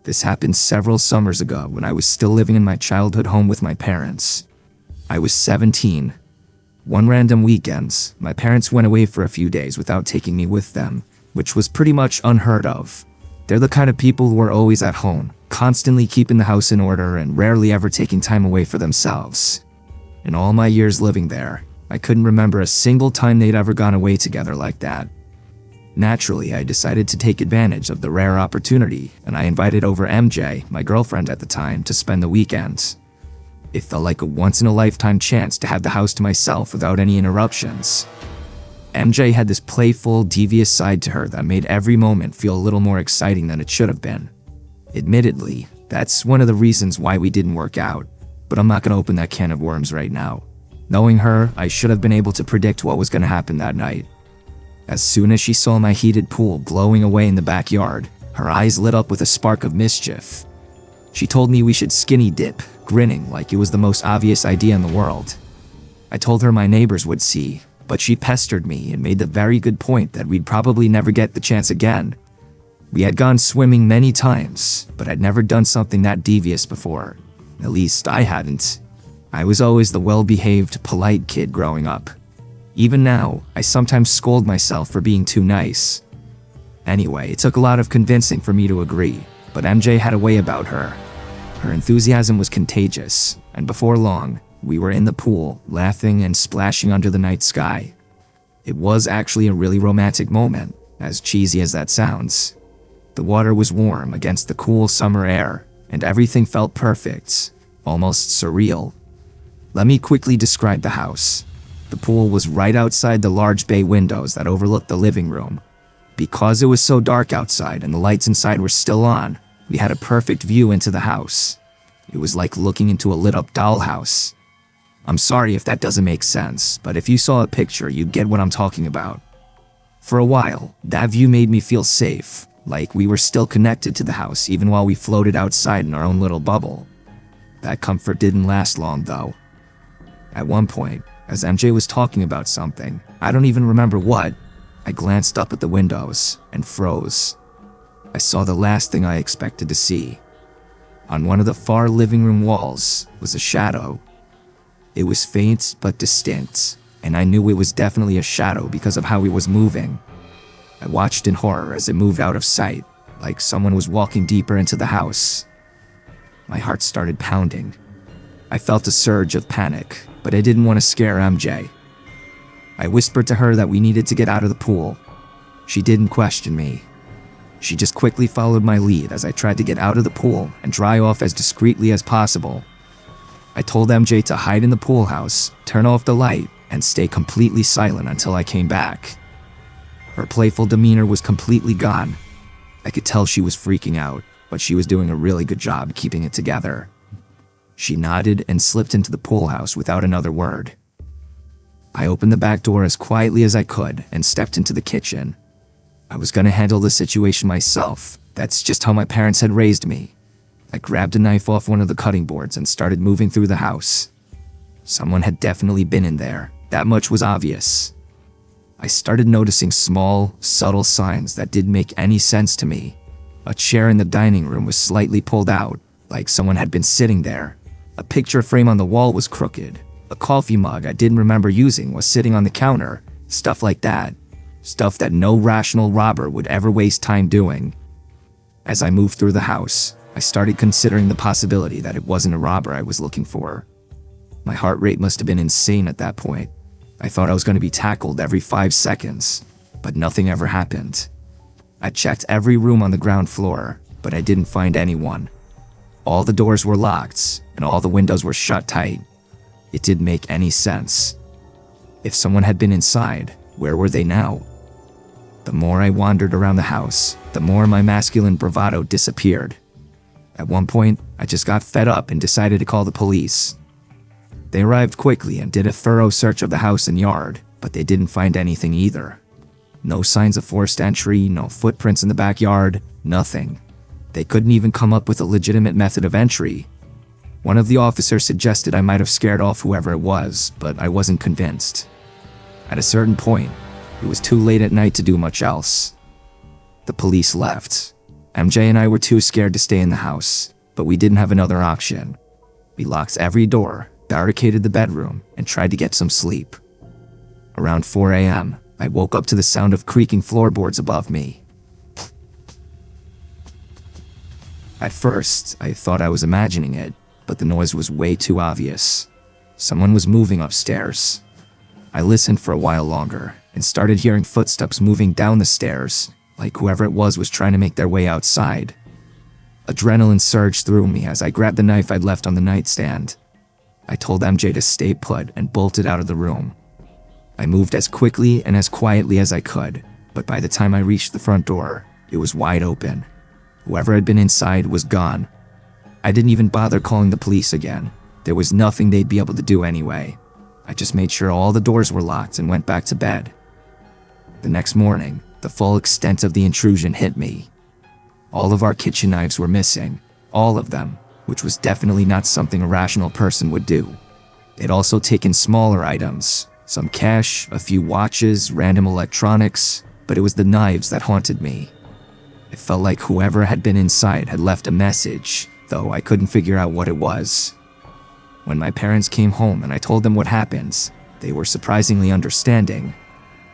This happened several summers ago when I was still living in my childhood home with my parents. I was 17. One random weekend, my parents went away for a few days without taking me with them, which was pretty much unheard of. They're the kind of people who are always at home, constantly keeping the house in order and rarely ever taking time away for themselves. In all my years living there, I couldn't remember a single time they'd ever gone away together like that. Naturally, I decided to take advantage of the rare opportunity, and I invited over MJ, my girlfriend at the time, to spend the weekend. It felt like a once-in-a-lifetime chance to have the house to myself without any interruptions. MJ had this playful, devious side to her that made every moment feel a little more exciting than it should have been. Admittedly, that's one of the reasons why we didn't work out, but I'm not going to open that can of worms right now. Knowing her, I should have been able to predict what was going to happen that night. As soon as she saw my heated pool glowing away in the backyard, her eyes lit up with a spark of mischief. She told me we should skinny dip, grinning like it was the most obvious idea in the world. I told her my neighbors would see, but she pestered me and made the very good point that we'd probably never get the chance again. We had gone swimming many times, but I'd never done something that devious before. At least I hadn't. I was always the well-behaved, polite kid growing up. Even now, I sometimes scold myself for being too nice. Anyway, it took a lot of convincing for me to agree, but MJ had a way about her. Her enthusiasm was contagious, and before long, we were in the pool, laughing and splashing under the night sky. It was actually a really romantic moment, as cheesy as that sounds. The water was warm against the cool summer air, and everything felt perfect, almost surreal. Let me quickly describe the house. The pool was right outside the large bay windows that overlooked the living room. Because it was so dark outside and the lights inside were still on, we had a perfect view into the house. It was like looking into a lit-up dollhouse. I'm sorry if that doesn't make sense, but if you saw a picture, you'd get what I'm talking about. For a while, that view made me feel safe, like we were still connected to the house even while we floated outside in our own little bubble. That comfort didn't last long, though. At one point, as MJ was talking about something, I don't even remember what, I glanced up at the windows and froze. I saw the last thing I expected to see. On one of the far living room walls was a shadow. It was faint but distinct, and I knew it was definitely a shadow because of how it was moving. I watched in horror as it moved out of sight, like someone was walking deeper into the house. My heart started pounding. I felt a surge of panic, but I didn't want to scare MJ. I whispered to her that we needed to get out of the pool. She didn't question me. She just quickly followed my lead as I tried to get out of the pool and dry off as discreetly as possible. I told MJ to hide in the pool house, turn off the light, and stay completely silent until I came back. Her playful demeanor was completely gone. I could tell she was freaking out, but she was doing a really good job keeping it together. She nodded and slipped into the pool house without another word. I opened the back door as quietly as I could and stepped into the kitchen. I was going to handle the situation myself. That's just how my parents had raised me. I grabbed a knife off one of the cutting boards and started moving through the house. Someone had definitely been in there. That much was obvious. I started noticing small, subtle signs that didn't make any sense to me. A chair in the dining room was slightly pulled out, like someone had been sitting there. A picture frame on the wall was crooked. A coffee mug I didn't remember using was sitting on the counter. Stuff like that. Stuff that no rational robber would ever waste time doing. As I moved through the house, I started considering the possibility that it wasn't a robber I was looking for. My heart rate must have been insane at that point. I thought I was going to be tackled every 5 seconds, but nothing ever happened. I checked every room on the ground floor, but I didn't find anyone. All the doors were locked, and all the windows were shut tight. It didn't make any sense. If someone had been inside, where were they now? The more I wandered around the house, the more my masculine bravado disappeared. At one point, I just got fed up and decided to call the police. They arrived quickly and did a thorough search of the house and yard, but they didn't find anything either. No signs of forced entry, no footprints in the backyard, nothing. They couldn't even come up with a legitimate method of entry. One of the officers suggested I might have scared off whoever it was, but I wasn't convinced. At a certain point, it was too late at night to do much else. The police left. MJ and I were too scared to stay in the house, but we didn't have another option. We locked every door, barricaded the bedroom, and tried to get some sleep. Around 4 a.m., I woke up to the sound of creaking floorboards above me. At first, I thought I was imagining it, but the noise was way too obvious. Someone was moving upstairs. I listened for a while longer and started hearing footsteps moving down the stairs, like whoever it was trying to make their way outside. Adrenaline surged through me as I grabbed the knife I'd left on the nightstand. I told MJ to stay put and bolted out of the room. I moved as quickly and as quietly as I could, but by the time I reached the front door, it was wide open. Whoever had been inside was gone. I didn't even bother calling the police again. There was nothing they'd be able to do anyway. I just made sure all the doors were locked and went back to bed. The next morning, the full extent of the intrusion hit me. All of our kitchen knives were missing. All of them, which was definitely not something a rational person would do. They'd also taken smaller items, some cash, a few watches, random electronics, but it was the knives that haunted me. It felt like whoever had been inside had left a message, though I couldn't figure out what it was. When my parents came home and I told them what happened, they were surprisingly understanding.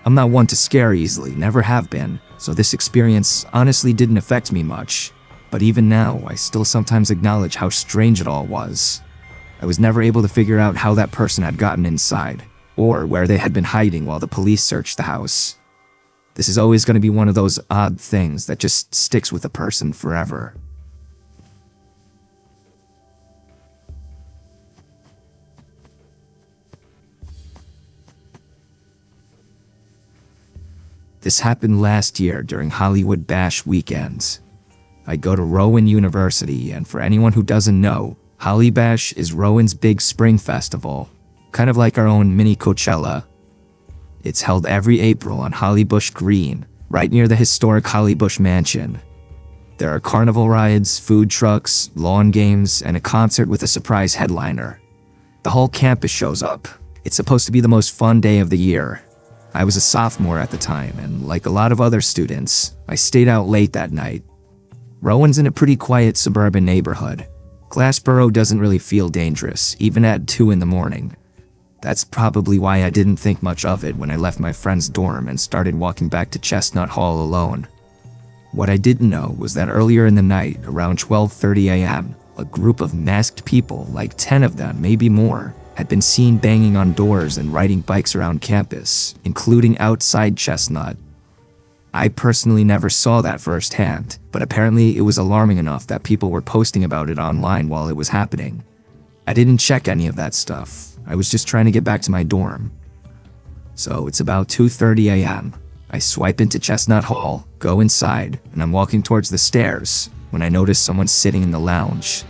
I'm not one to scare easily, never have been, so this experience honestly didn't affect me much. But even now, I still sometimes acknowledge how strange it all was. I was never able to figure out how that person had gotten inside, or where they had been hiding while the police searched the house. This is always going to be one of those odd things that just sticks with a person forever. This happened last year during Hollywood Bash weekends. I go to Rowan University, and for anyone who doesn't know, Holly Bash is Rowan's big spring festival, kind of like our own mini Coachella. It's held every April on Hollybush Green, right near the historic Hollybush Mansion. There are carnival rides, food trucks, lawn games, and a concert with a surprise headliner. The whole campus shows up. It's supposed to be the most fun day of the year. I was a sophomore at the time, and like a lot of other students, I stayed out late that night. Rowan's in a pretty quiet suburban neighborhood. Glassboro doesn't really feel dangerous, even at 2 in the morning. That's probably why I didn't think much of it when I left my friend's dorm and started walking back to Chestnut Hall alone. What I didn't know was that earlier in the night, around 12:30 a.m., a group of masked people, like 10 of them, maybe more, had been seen banging on doors and riding bikes around campus, including outside Chestnut. I personally never saw that firsthand, but apparently it was alarming enough that people were posting about it online while it was happening. I didn't check any of that stuff. I was just trying to get back to my dorm. So it's about 2:30 a.m. I swipe into Chestnut Hall, go inside, and I'm walking towards the stairs when I notice someone sitting in the lounge.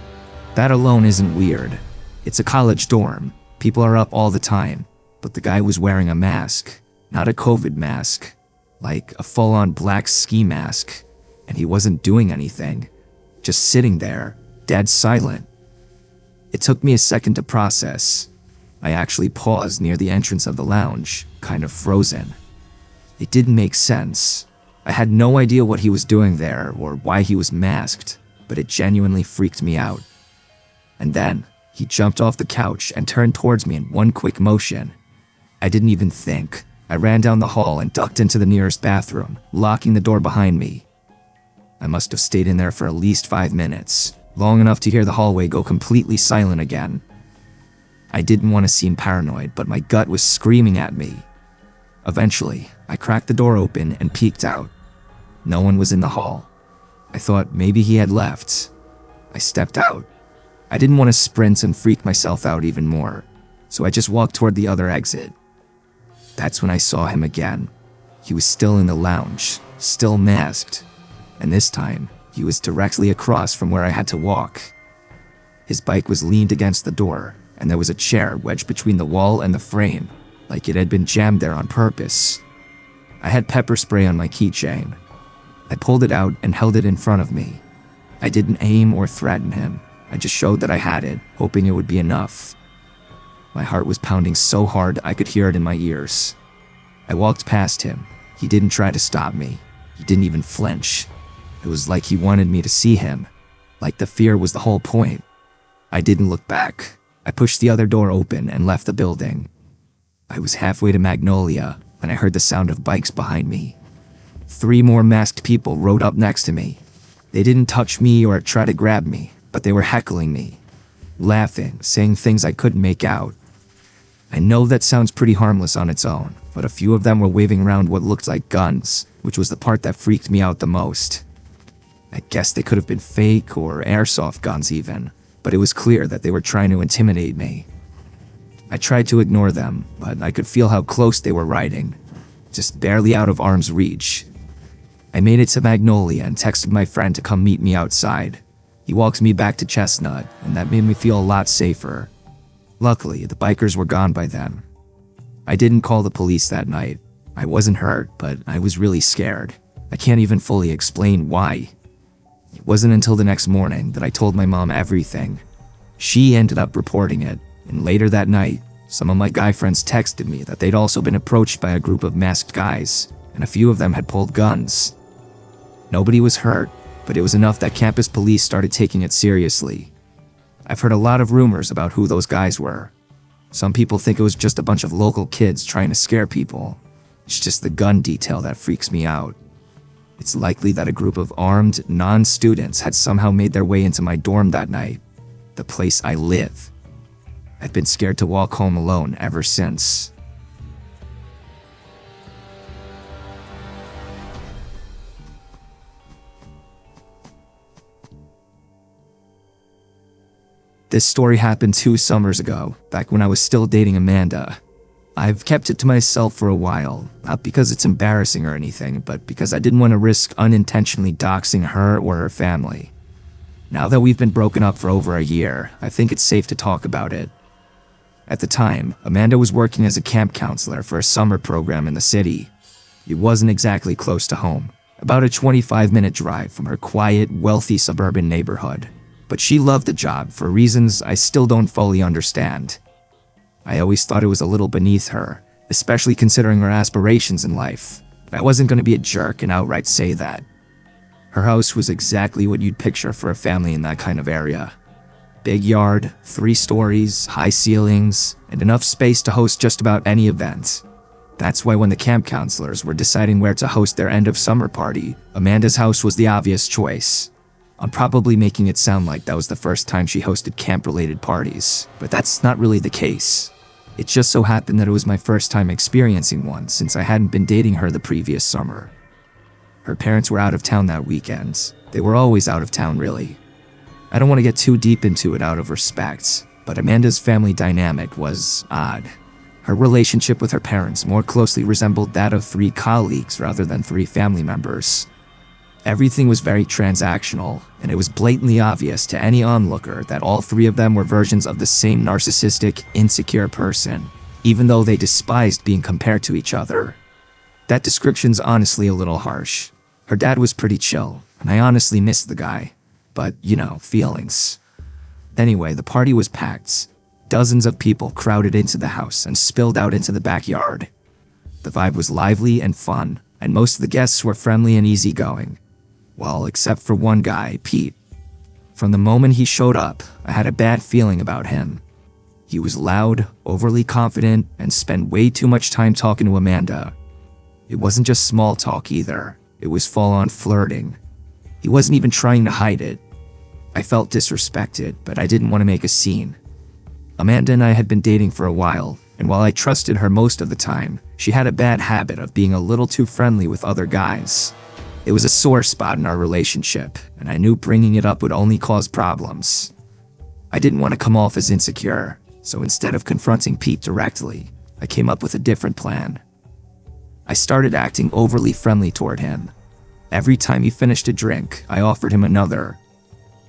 That alone isn't weird. It's a college dorm. People are up all the time, but the guy was wearing a mask, not a COVID mask, like a full-on black ski mask, and he wasn't doing anything, just sitting there, dead silent. It took me a second to process. I actually paused near the entrance of the lounge, kind of frozen. It didn't make sense. I had no idea what he was doing there or why he was masked, but it genuinely freaked me out. And then, he jumped off the couch and turned towards me in one quick motion. I didn't even think. I ran down the hall and ducked into the nearest bathroom, locking the door behind me. I must have stayed in there for at least 5 minutes, long enough to hear the hallway go completely silent again. I didn't want to seem paranoid, but my gut was screaming at me. Eventually, I cracked the door open and peeked out. No one was in the hall. I thought maybe he had left. I stepped out. I didn't want to sprint and freak myself out even more, so I just walked toward the other exit. That's when I saw him again. He was still in the lounge, still masked, and this time, he was directly across from where I had to walk. His bike was leaned against the door, and there was a chair wedged between the wall and the frame, like it had been jammed there on purpose. I had pepper spray on my keychain. I pulled it out and held it in front of me. I didn't aim or threaten him. I just showed that I had it, hoping it would be enough. My heart was pounding so hard I could hear it in my ears. I walked past him. He didn't try to stop me. He didn't even flinch. It was like he wanted me to see him, like the fear was the whole point. I didn't look back. I pushed the other door open and left the building. I was halfway to Magnolia when I heard the sound of bikes behind me. 3 more masked people rode up next to me. They didn't touch me or try to grab me, but they were heckling me, laughing, saying things I couldn't make out. I know that sounds pretty harmless on its own, but a few of them were waving around what looked like guns, which was the part that freaked me out the most. I guess they could have been fake or airsoft guns even, but it was clear that they were trying to intimidate me. I tried to ignore them, but I could feel how close they were riding, just barely out of arm's reach. I made it to Magnolia and texted my friend to come meet me outside. He walked me back to Chestnut, and that made me feel a lot safer. Luckily, the bikers were gone by then. I didn't call the police that night. I wasn't hurt, but I was really scared. I can't even fully explain why. It wasn't until the next morning that I told my mom everything. She ended up reporting it, and later that night, some of my guy friends texted me that they'd also been approached by a group of masked guys, and a few of them had pulled guns. Nobody was hurt, but it was enough that campus police started taking it seriously. I've heard a lot of rumors about who those guys were. Some people think it was just a bunch of local kids trying to scare people. It's just the gun detail that freaks me out. It's likely that a group of armed, non-students had somehow made their way into my dorm that night, the place I live. I've been scared to walk home alone ever since. This story happened 2 summers ago, back when I was still dating Amanda. I've kept it to myself for a while, not because it's embarrassing or anything, but because I didn't want to risk unintentionally doxing her or her family. Now that we've been broken up for over a year, I think it's safe to talk about it. At the time, Amanda was working as a camp counselor for a summer program in the city. It wasn't exactly close to home, about a 25-minute drive from her quiet, wealthy suburban neighborhood. But she loved the job for reasons I still don't fully understand. I always thought it was a little beneath her, especially considering her aspirations in life. I wasn't going to be a jerk and outright say that. Her house was exactly what you'd picture for a family in that kind of area. Big yard, 3 stories, high ceilings, and enough space to host just about any event. That's why when the camp counselors were deciding where to host their end of summer party, Amanda's house was the obvious choice. I'm probably making it sound like that was the first time she hosted camp-related parties, but that's not really the case. It just so happened that it was my first time experiencing one since I hadn't been dating her the previous summer. Her parents were out of town that weekend. They were always out of town, really. I don't want to get too deep into it out of respect, but Amanda's family dynamic was odd. Her relationship with her parents more closely resembled that of 3 colleagues rather than 3 family members. Everything was very transactional, and it was blatantly obvious to any onlooker that all 3 of them were versions of the same narcissistic, insecure person, even though they despised being compared to each other. That description's honestly a little harsh. Her dad was pretty chill, and I honestly missed the guy. But, feelings. Anyway, the party was packed. Dozens of people crowded into the house and spilled out into the backyard. The vibe was lively and fun, and most of the guests were friendly and easygoing. Well, except for one guy, Pete. From the moment he showed up, I had a bad feeling about him. He was loud, overly confident, and spent way too much time talking to Amanda. It wasn't just small talk either. It was full-on flirting. He wasn't even trying to hide it. I felt disrespected, but I didn't want to make a scene. Amanda and I had been dating for a while, and while I trusted her most of the time, she had a bad habit of being a little too friendly with other guys. It was a sore spot in our relationship, and I knew bringing it up would only cause problems. I didn't want to come off as insecure, so instead of confronting Pete directly, I came up with a different plan. I started acting overly friendly toward him. Every time he finished a drink, I offered him another.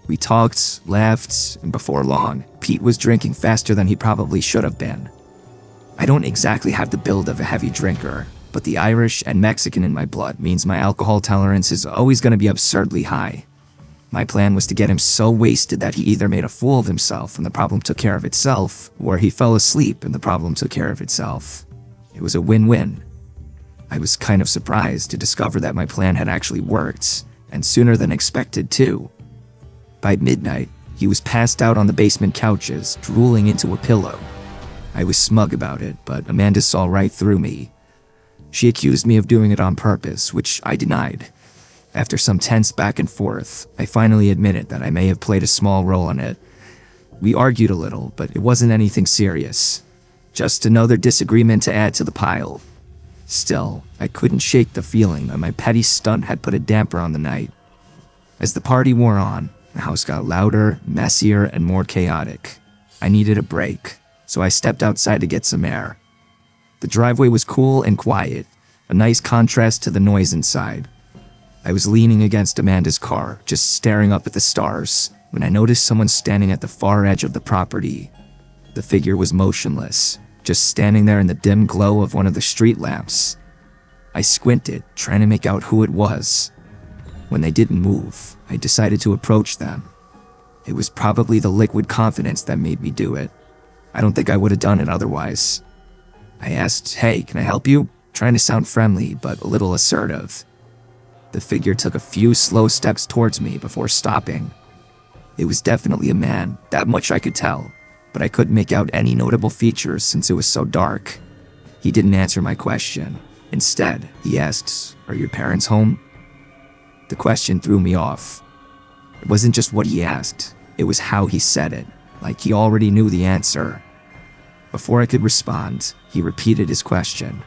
We talked, laughed, and before long, Pete was drinking faster than he probably should have been. I don't exactly have the build of a heavy drinker, but the Irish and Mexican in my blood means my alcohol tolerance is always going to be absurdly high. My plan was to get him so wasted that he either made a fool of himself and the problem took care of itself, or he fell asleep and the problem took care of itself. It was a win-win. I was kind of surprised to discover that my plan had actually worked, and sooner than expected too. By midnight, he was passed out on the basement couches, drooling into a pillow. I was smug about it, but Amanda saw right through me. She accused me of doing it on purpose, which I denied. After some tense back and forth, I finally admitted that I may have played a small role in it. We argued a little, but it wasn't anything serious. Just another disagreement to add to the pile. Still, I couldn't shake the feeling that my petty stunt had put a damper on the night. As the party wore on, the house got louder, messier, and more chaotic. I needed a break, so I stepped outside to get some air. The driveway was cool and quiet, a nice contrast to the noise inside. I was leaning against Amanda's car, just staring up at the stars, when I noticed someone standing at the far edge of the property. The figure was motionless, just standing there in the dim glow of one of the street lamps. I squinted, trying to make out who it was. When they didn't move, I decided to approach them. It was probably the liquid confidence that made me do it. I don't think I would have done it otherwise. I asked, "Hey, can I help you?" trying to sound friendly, but a little assertive. The figure took a few slow steps towards me before stopping. It was definitely a man, that much I could tell, but I couldn't make out any notable features since it was so dark. He didn't answer my question. Instead, he asked, "Are your parents home?" The question threw me off. It wasn't just what he asked, it was how he said it, like he already knew the answer. Before I could respond, he repeated his question,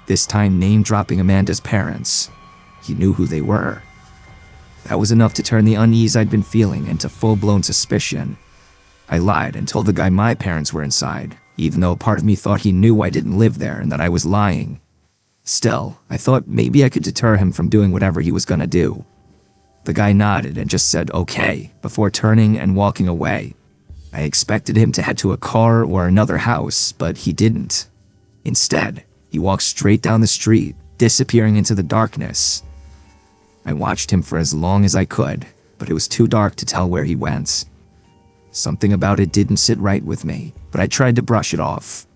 this time name-dropping Amanda's parents. He knew who they were. That was enough to turn the unease I'd been feeling into full-blown suspicion. I lied and told the guy my parents were inside, even though part of me thought he knew I didn't live there and that I was lying. Still, I thought maybe I could deter him from doing whatever he was gonna do. The guy nodded and just said okay, before turning and walking away. I expected him to head to a car or another house, but he didn't. Instead, he walked straight down the street, disappearing into the darkness. I watched him for as long as I could, but it was too dark to tell where he went. Something about it didn't sit right with me, but I tried to brush it off.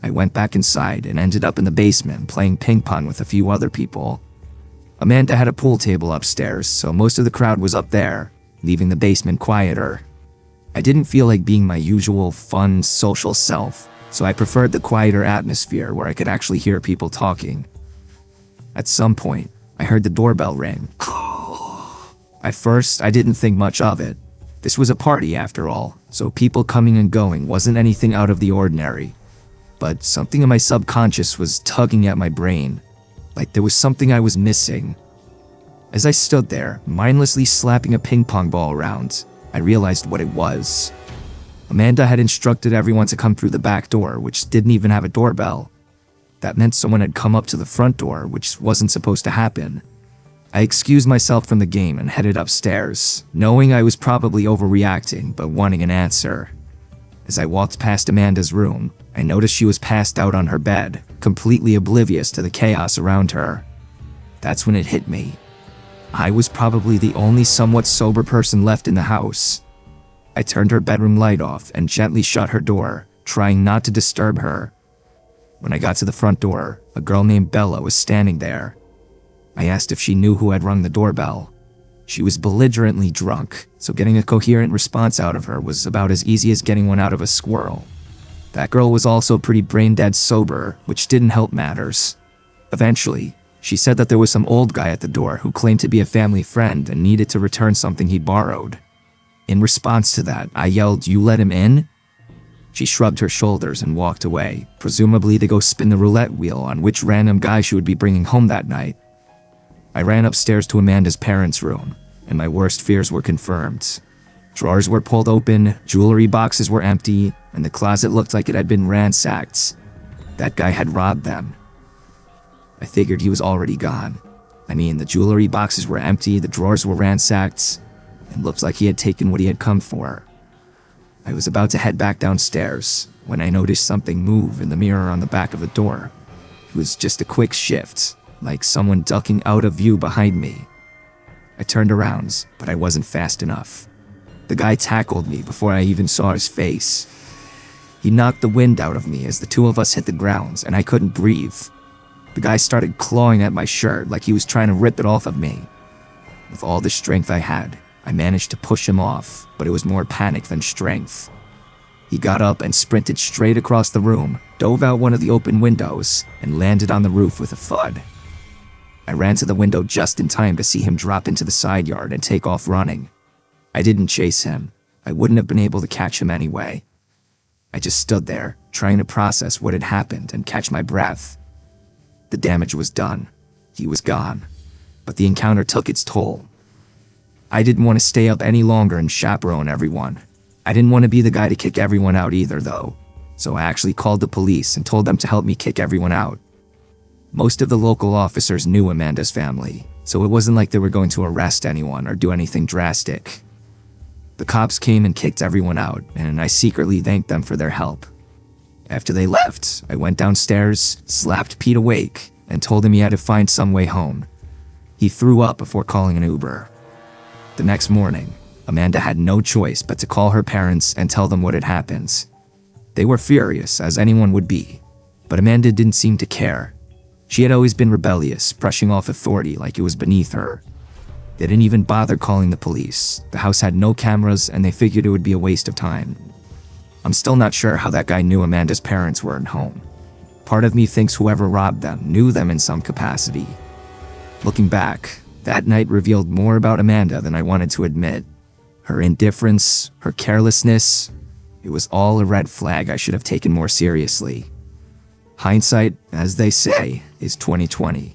I went back inside and ended up in the basement playing ping pong with a few other people. Amanda had a pool table upstairs, so most of the crowd was up there, leaving the basement quieter. I didn't feel like being my usual fun, social self, so I preferred the quieter atmosphere where I could actually hear people talking. At some point, I heard the doorbell ring. At first, I didn't think much of it. This was a party after all, so people coming and going wasn't anything out of the ordinary. But something in my subconscious was tugging at my brain, like there was something I was missing. As I stood there, mindlessly slapping a ping pong ball around, I realized what it was. Amanda had instructed everyone to come through the back door, which didn't even have a doorbell. That meant someone had come up to the front door, which wasn't supposed to happen. I excused myself from the game and headed upstairs, knowing I was probably overreacting, but wanting an answer. As I walked past Amanda's room, I noticed she was passed out on her bed, completely oblivious to the chaos around her. That's when it hit me. I was probably the only somewhat sober person left in the house. I turned her bedroom light off and gently shut her door, trying not to disturb her. When I got to the front door, a girl named Bella was standing there. I asked if she knew who had rung the doorbell. She was belligerently drunk, so getting a coherent response out of her was about as easy as getting one out of a squirrel. That girl was also pretty brain-dead sober, which didn't help matters. Eventually, she said that there was some old guy at the door who claimed to be a family friend and needed to return something he borrowed. In response to that, I yelled, "You let him in?" She shrugged her shoulders and walked away, presumably to go spin the roulette wheel on which random guy she would be bringing home that night. I ran upstairs to Amanda's parents' room, and my worst fears were confirmed. Drawers were pulled open, jewelry boxes were empty, and the closet looked like it had been ransacked. That guy had robbed them. I figured he was already gone. I mean, the jewelry boxes were empty, the drawers were ransacked. It looked like he had taken what he had come for. I was about to head back downstairs when I noticed something move in the mirror on the back of the door. It was just a quick shift, like someone ducking out of view behind me. I turned around, but I wasn't fast enough. The guy tackled me before I even saw his face. He knocked the wind out of me as the two of us hit the ground, and I couldn't breathe. The guy started clawing at my shirt like he was trying to rip it off of me. With all the strength I had, I managed to push him off, but it was more panic than strength. He got up and sprinted straight across the room, dove out one of the open windows, and landed on the roof with a thud. I ran to the window just in time to see him drop into the side yard and take off running. I didn't chase him. I wouldn't have been able to catch him anyway. I just stood there, trying to process what had happened and catch my breath. The damage was done. He was gone. But the encounter took its toll. I didn't want to stay up any longer and chaperone everyone. I didn't want to be the guy to kick everyone out either, though. So I actually called the police and told them to help me kick everyone out. Most of the local officers knew Amanda's family, so it wasn't like they were going to arrest anyone or do anything drastic. The cops came and kicked everyone out, and I secretly thanked them for their help. After they left, I went downstairs, slapped Pete awake, and told him he had to find some way home. He threw up before calling an Uber. The next morning, Amanda had no choice but to call her parents and tell them what had happened. They were furious, as anyone would be, but Amanda didn't seem to care. She had always been rebellious, brushing off authority like it was beneath her. They didn't even bother calling the police. The house had no cameras, and they figured it would be a waste of time. I'm still not sure how that guy knew Amanda's parents weren't home. Part of me thinks whoever robbed them knew them in some capacity. Looking back, that night revealed more about Amanda than I wanted to admit. Her indifference, her carelessness, it was all a red flag I should have taken more seriously. Hindsight, as they say, is 20/20.